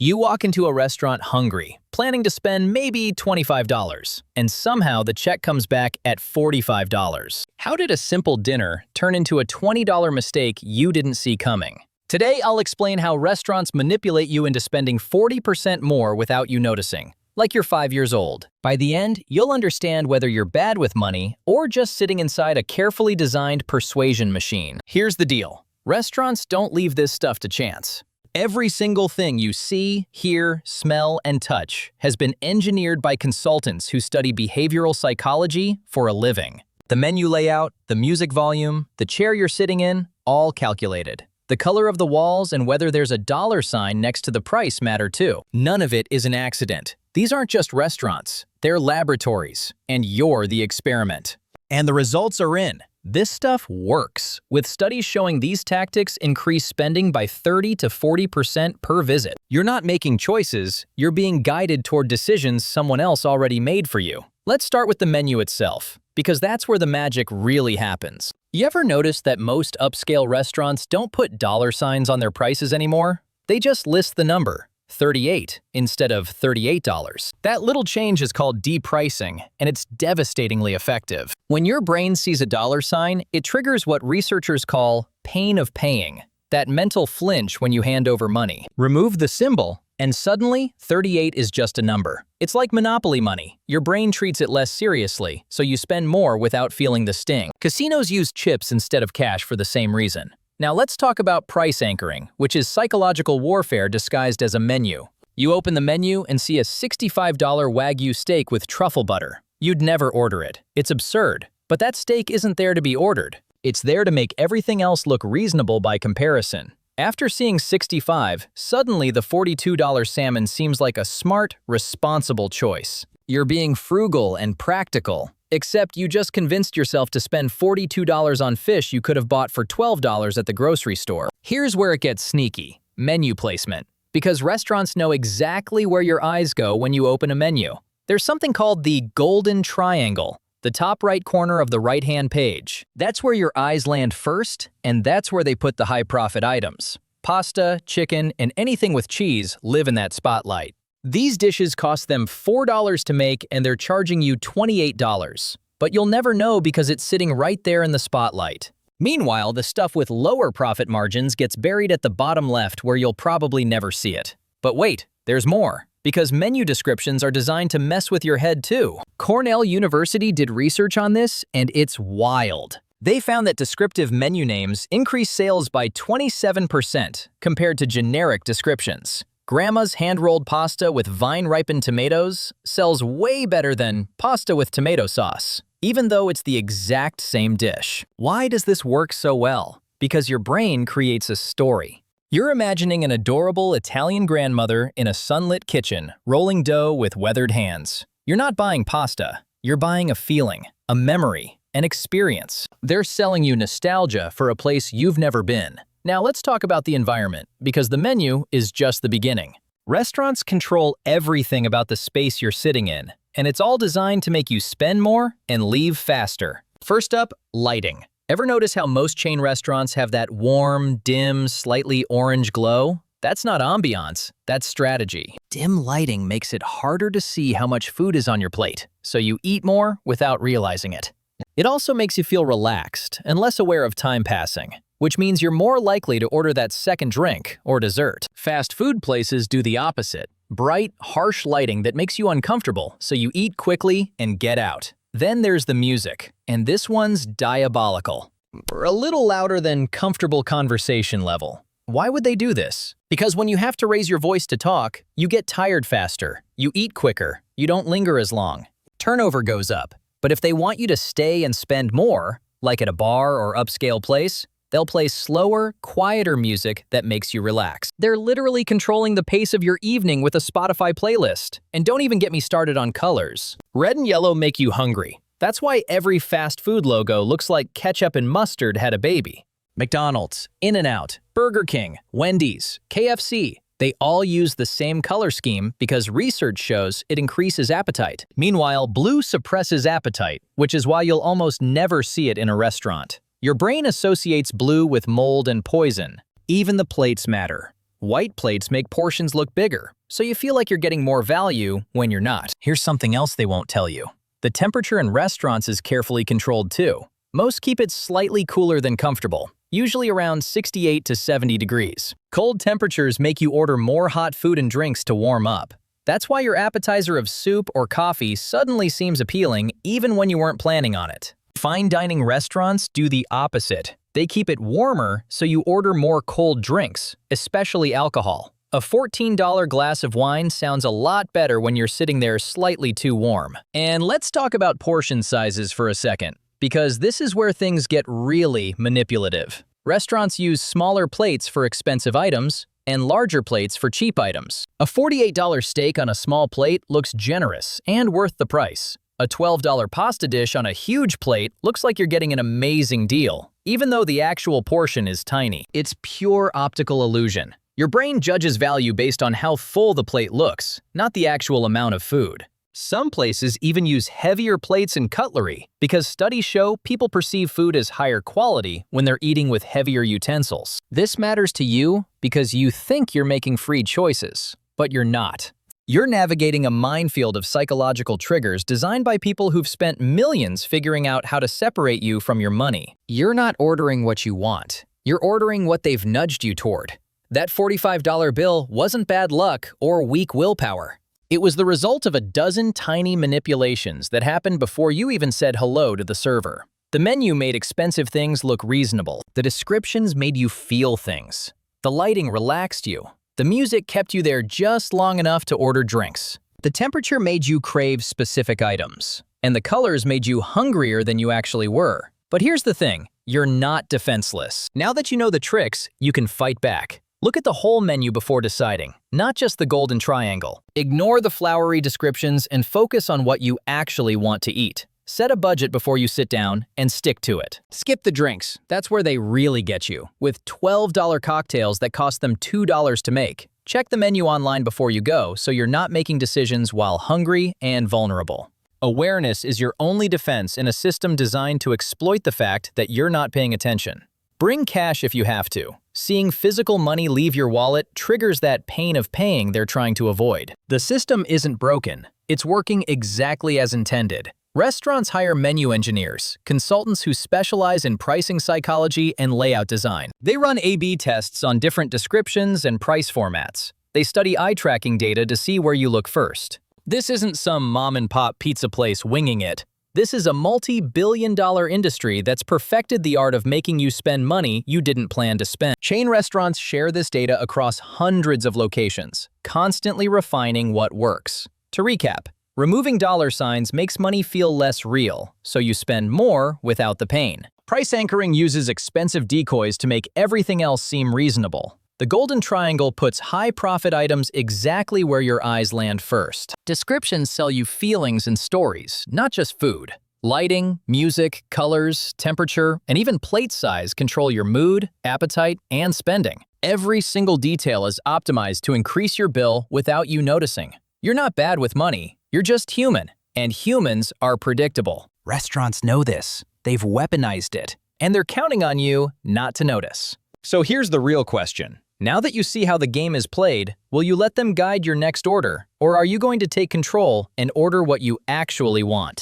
You walk into a restaurant hungry, planning to spend maybe $25, and somehow the check comes back at $45. How did a simple dinner turn into a $20 mistake you didn't see coming? Today, I'll explain how restaurants manipulate you into spending 40% more without you noticing, like you're 5 years old. By the end, you'll understand whether you're bad with money or just sitting inside a carefully designed persuasion machine. Here's the deal. Restaurants don't leave this stuff to chance. Every single thing you see, hear, smell, and touch has been engineered by consultants who study behavioral psychology for a living. The menu layout, the music volume, the chair you're sitting in, all calculated. The color of the walls and whether there's a dollar sign next to the price matter too. None of it is an accident. These aren't just restaurants, they're laboratories, and you're the experiment. And the results are in. This stuff works, with studies showing these tactics increase spending by 30 to 40% per visit. You're not making choices, you're being guided toward decisions someone else already made for you. Let's start with the menu itself, because that's where the magic really happens. You ever notice that most upscale restaurants don't put dollar signs on their prices anymore? They just list the number, 38 instead of $38. That little change is called depricing, and it's devastatingly effective. When your brain sees a dollar sign, it triggers what researchers call pain of paying, that mental flinch when you hand over money. Remove the symbol, and suddenly, 38 is just a number. It's like Monopoly money. Your brain treats it less seriously, so you spend more without feeling the sting. Casinos use chips instead of cash for the same reason. Now let's talk about price anchoring, which is psychological warfare disguised as a menu. You open the menu and see a $65 Wagyu steak with truffle butter. You'd never order it. It's absurd. But that steak isn't there to be ordered. It's there to make everything else look reasonable by comparison. After seeing 65, suddenly the $42 salmon seems like a smart, responsible choice. You're being frugal and practical. Except you just convinced yourself to spend $42 on fish you could have bought for $12 at the grocery store. Here's where it gets sneaky: menu placement. Because restaurants know exactly where your eyes go when you open a menu. There's something called the golden triangle, the top right corner of the right-hand page. That's where your eyes land first, and that's where they put the high-profit items. Pasta, chicken, and anything with cheese live in that spotlight. These dishes cost them $4 to make, and they're charging you $28. But you'll never know because it's sitting right there in the spotlight. Meanwhile, the stuff with lower profit margins gets buried at the bottom left where you'll probably never see it. But wait, there's more. Because menu descriptions are designed to mess with your head too. Cornell University did research on this, and it's wild. They found that descriptive menu names increase sales by 27% compared to generic descriptions. Grandma's hand-rolled pasta with vine-ripened tomatoes sells way better than pasta with tomato sauce, even though it's the exact same dish. Why does this work so well? Because your brain creates a story. You're imagining an adorable Italian grandmother in a sunlit kitchen, rolling dough with weathered hands. You're not buying pasta. You're buying a feeling, a memory, an experience. They're selling you nostalgia for a place you've never been. Now let's talk about the environment, because the menu is just the beginning. Restaurants control everything about the space you're sitting in, and it's all designed to make you spend more and leave faster. First up, lighting. Ever notice how most chain restaurants have that warm, dim, slightly orange glow? That's not ambiance, that's strategy. Dim lighting makes it harder to see how much food is on your plate, so you eat more without realizing it. It also makes you feel relaxed and less aware of time passing, which means you're more likely to order that second drink or dessert. Fast food places do the opposite. Bright, harsh lighting that makes you uncomfortable, so you eat quickly and get out. Then there's the music, and this one's diabolical. A little louder than comfortable conversation level. Why would they do this? Because when you have to raise your voice to talk, you get tired faster, you eat quicker, you don't linger as long. Turnover goes up. But if they want you to stay and spend more, like at a bar or upscale place, they'll play slower, quieter music that makes you relax. They're literally controlling the pace of your evening with a Spotify playlist. And don't even get me started on colors. Red and yellow make you hungry. That's why every fast food logo looks like ketchup and mustard had a baby. McDonald's, In-N-Out, Burger King, Wendy's, KFC. They all use the same color scheme because research shows it increases appetite. Meanwhile, blue suppresses appetite, which is why you'll almost never see it in a restaurant. Your brain associates blue with mold and poison. Even the plates matter. White plates make portions look bigger, so you feel like you're getting more value when you're not. Here's something else they won't tell you. The temperature in restaurants is carefully controlled too. Most keep it slightly cooler than comfortable, usually around 68 to 70 degrees. Cold temperatures make you order more hot food and drinks to warm up. That's why your appetizer of soup or coffee suddenly seems appealing even when you weren't planning on it. Fine dining restaurants do the opposite. They keep it warmer so you order more cold drinks, especially alcohol. A $14 glass of wine sounds a lot better when you're sitting there slightly too warm. And let's talk about portion sizes for a second, because this is where things get really manipulative. Restaurants use smaller plates for expensive items and larger plates for cheap items. A $48 steak on a small plate looks generous and worth the price. A $12 pasta dish on a huge plate looks like you're getting an amazing deal, even though the actual portion is tiny. It's pure optical illusion. Your brain judges value based on how full the plate looks, not the actual amount of food. Some places even use heavier plates and cutlery because studies show people perceive food as higher quality when they're eating with heavier utensils. This matters to you because you think you're making free choices, but you're not. You're navigating a minefield of psychological triggers designed by people who've spent millions figuring out how to separate you from your money. You're not ordering what you want. You're ordering what they've nudged you toward. That $45 bill wasn't bad luck or weak willpower. It was the result of a dozen tiny manipulations that happened before you even said hello to the server. The menu made expensive things look reasonable. The descriptions made you feel things. The lighting relaxed you. The music kept you there just long enough to order drinks. The temperature made you crave specific items. And the colors made you hungrier than you actually were. But here's the thing, you're not defenseless. Now that you know the tricks, you can fight back. Look at the whole menu before deciding, not just the golden triangle. Ignore the flowery descriptions and focus on what you actually want to eat. Set a budget before you sit down and stick to it. Skip the drinks. That's where they really get you, with $12 cocktails that cost them $2 to make. Check the menu online before you go so you're not making decisions while hungry and vulnerable. Awareness is your only defense in a system designed to exploit the fact that you're not paying attention. Bring cash if you have to. Seeing physical money leave your wallet triggers that pain of paying they're trying to avoid. The system isn't broken. It's working exactly as intended. Restaurants hire menu engineers, consultants who specialize in pricing psychology and layout design. They run A/B tests on different descriptions and price formats. They study eye tracking data to see where you look first. This isn't some mom-and-pop pizza place winging it. This is a multi-billion-dollar industry that's perfected the art of making you spend money you didn't plan to spend. Chain restaurants share this data across hundreds of locations, constantly refining what works. To recap, removing dollar signs makes money feel less real, so you spend more without the pain. Price anchoring uses expensive decoys to make everything else seem reasonable. The golden triangle puts high-profit items exactly where your eyes land first. Descriptions sell you feelings and stories, not just food. Lighting, music, colors, temperature, and even plate size control your mood, appetite, and spending. Every single detail is optimized to increase your bill without you noticing. You're not bad with money. You're just human, and humans are predictable. Restaurants know this. They've weaponized it, and they're counting on you not to notice. So here's the real question. Now that you see how the game is played, will you let them guide your next order, or are you going to take control and order what you actually want?